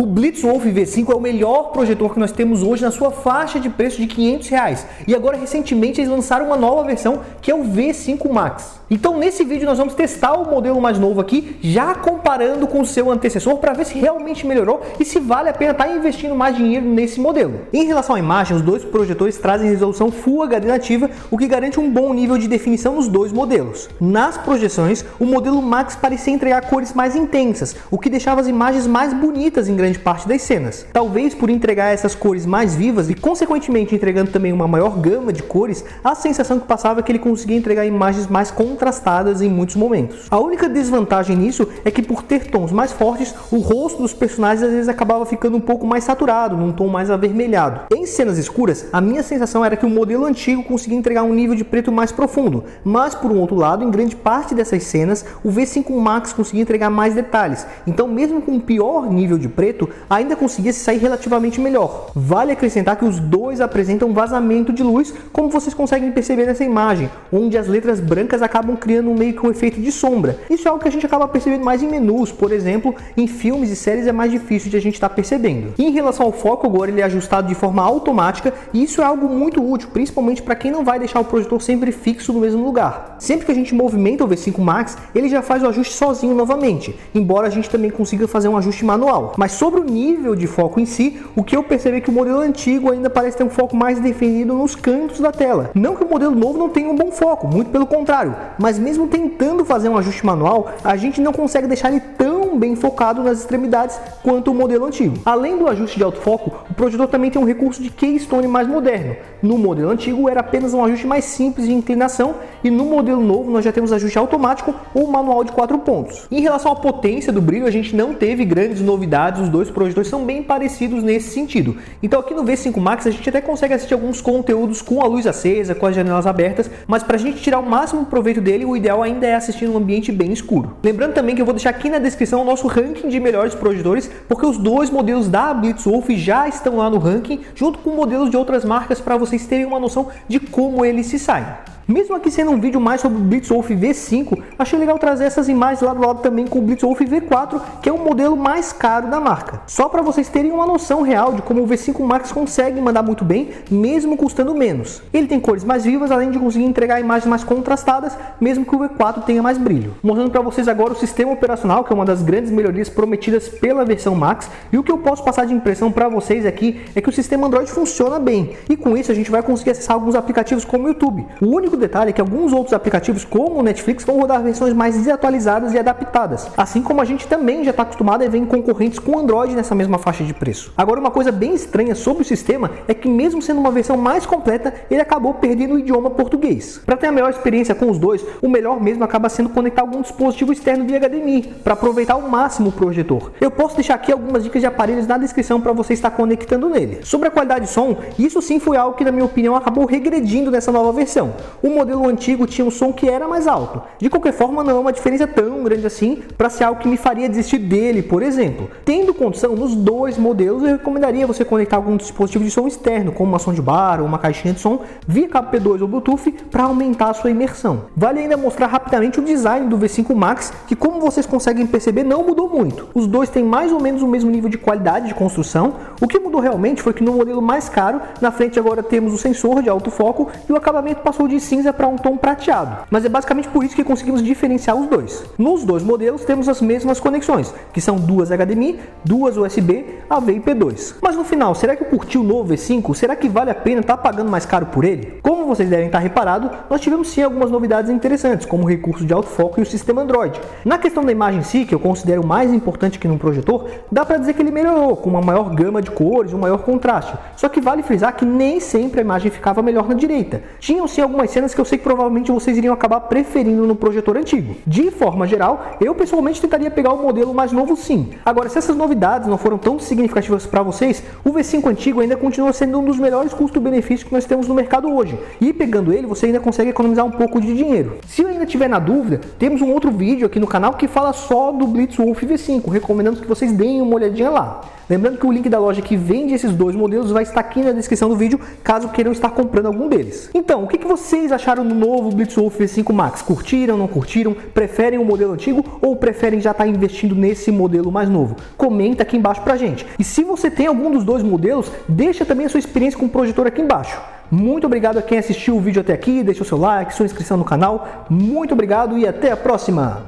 O Blitzwolf V5 é o melhor projetor que nós temos hoje na sua faixa de preço de R$500. E agora, recentemente, eles lançaram uma nova versão, que é o V5 Max. Então, nesse vídeo, nós vamos testar o modelo mais novo aqui, já comparando com o seu antecessor, para ver se realmente melhorou e se vale a pena estar investindo mais dinheiro nesse modelo. Em relação à imagem, os dois projetores trazem resolução Full HD nativa, o que garante um bom nível de definição nos dois modelos. Nas projeções, o modelo Max parecia entregar cores mais intensas, o que deixava as imagens mais bonitas em grande parte das cenas. Talvez por entregar essas cores mais vivas e consequentemente entregando também uma maior gama de cores, a sensação que passava é que ele conseguia entregar imagens mais contrastadas em muitos momentos. A única desvantagem nisso é que por ter tons mais fortes, o rosto dos personagens às vezes acabava ficando um pouco mais saturado, num tom mais avermelhado. Em cenas escuras, a minha sensação era que o modelo antigo conseguia entregar um nível de preto mais profundo, mas por um outro lado, em grande parte dessas cenas, o V5 Max conseguia entregar mais detalhes, então mesmo com um pior nível de preto, ainda conseguia se sair relativamente melhor. Vale acrescentar que os dois apresentam vazamento de luz, como vocês conseguem perceber nessa imagem, onde as letras brancas acabam criando meio que um efeito de sombra. Isso é algo que a gente acaba percebendo mais em menus, por exemplo, em filmes e séries é mais difícil de a gente estar percebendo. E em relação ao foco, agora ele é ajustado de forma automática, e isso é algo muito útil, principalmente para quem não vai deixar o projetor sempre fixo no mesmo lugar. Sempre que a gente movimenta o V5 Max, ele já faz o ajuste sozinho novamente, embora a gente também consiga fazer um ajuste manual. Mas sobre o nível de foco em si, o que eu percebi é que o modelo antigo ainda parece ter um foco mais definido nos cantos da tela. Não que o modelo novo não tenha um bom foco, muito pelo contrário, mas mesmo tentando fazer um ajuste manual, a gente não consegue deixar ele tão bem focado nas extremidades quanto o modelo antigo. Além do ajuste de autofoco, o projetor também tem um recurso de keystone mais moderno. No modelo antigo era apenas um ajuste mais simples de inclinação e no modelo novo nós já temos ajuste automático ou manual de 4 pontos. Em relação à potência do brilho, a gente não teve grandes novidades, os dois projetores são bem parecidos nesse sentido. Então aqui no V5 Max a gente até consegue assistir alguns conteúdos com a luz acesa, com as janelas abertas, mas para a gente tirar o máximo proveito dele, o ideal ainda é assistir num ambiente bem escuro. Lembrando também que eu vou deixar aqui na descrição o nosso ranking de melhores projetores, porque os dois modelos da Blitzwolf já estão lá no ranking, junto com modelos de outras marcas, para vocês terem uma noção de como eles se saem. Mesmo aqui sendo um vídeo mais sobre o Blitzwolf V5, achei legal trazer essas imagens lado a lado também com o Blitzwolf V4, que é o modelo mais caro da marca. Só para vocês terem uma noção real de como o V5 Max consegue mandar muito bem, mesmo custando menos. Ele tem cores mais vivas, além de conseguir entregar imagens mais contrastadas, mesmo que o V4 tenha mais brilho. Mostrando para vocês agora o sistema operacional, que é uma das grandes melhorias prometidas pela versão Max, e o que eu posso passar de impressão para vocês aqui é que o sistema Android funciona bem, e com isso a gente vai conseguir acessar alguns aplicativos como o YouTube. O único detalhe é que alguns outros aplicativos como o Netflix vão rodar versões mais desatualizadas e adaptadas, assim como a gente também já está acostumado a ver em concorrentes com Android nessa mesma faixa de preço. Agora, uma coisa bem estranha sobre o sistema é que mesmo sendo uma versão mais completa, ele acabou perdendo o idioma português. Para ter a melhor experiência com os dois, o melhor mesmo acaba sendo conectar algum dispositivo externo via HDMI, para aproveitar ao máximo o projetor. Eu posso deixar aqui algumas dicas de aparelhos na descrição para você estar conectando nele. Sobre a qualidade de som, isso sim foi algo que na minha opinião acabou regredindo nessa nova versão. O modelo antigo tinha um som que era mais alto. De qualquer forma, não é uma diferença tão grande assim para ser algo que me faria desistir dele, por exemplo. Tendo condição, nos dois modelos, eu recomendaria você conectar algum dispositivo de som externo, como uma soundbar ou uma caixinha de som, via cabo P2 ou Bluetooth, para aumentar a sua imersão. Vale ainda mostrar rapidamente o design do V5 Max, que como vocês conseguem perceber, não mudou muito. Os dois têm mais ou menos o mesmo nível de qualidade de construção. O que mudou realmente foi que no modelo mais caro, na frente agora temos o sensor de autofoco e o acabamento passou de cinza para um tom prateado, mas é basicamente por isso que conseguimos diferenciar os dois. Nos dois modelos temos as mesmas conexões, que são duas HDMI, duas USB, AV e P2. Mas no final, será que eu curti o novo V5? Será que vale a pena estar pagando mais caro por ele? Como vocês devem estar reparado, nós tivemos sim algumas novidades interessantes, como o recurso de autofoco e o sistema Android. Na questão da imagem em si, que eu considero mais importante que num projetor, dá para dizer que ele melhorou, com uma maior gama de cores, um maior contraste. Só que vale frisar que nem sempre a imagem ficava melhor na direita. Tinham sim algumas cenas que eu sei que provavelmente vocês iriam acabar preferindo no projetor antigo. De forma geral, eu pessoalmente tentaria pegar o modelo mais novo sim. Agora, se essas novidades não foram tão significativas para vocês, o V5 antigo ainda continua sendo um dos melhores custo-benefício que nós temos no mercado hoje. E pegando ele, você ainda consegue economizar um pouco de dinheiro. Se ainda tiver na dúvida, temos um outro vídeo aqui no canal que fala só do Blitzwolf V5, recomendando que vocês deem uma olhadinha lá. Lembrando que o link da loja que vende esses dois modelos vai estar aqui na descrição do vídeo, caso queiram estar comprando algum deles. Então, o que vocês acharam do novo Blitzwolf V5 Max? Curtiram, não curtiram? Preferem o modelo antigo ou preferem já estar investindo nesse modelo mais novo? Comenta aqui embaixo pra gente. E se você tem algum dos dois modelos, deixa também a sua experiência com o projetor aqui embaixo. Muito obrigado a quem assistiu o vídeo até aqui, deixa o seu like, sua inscrição no canal. Muito obrigado e até a próxima!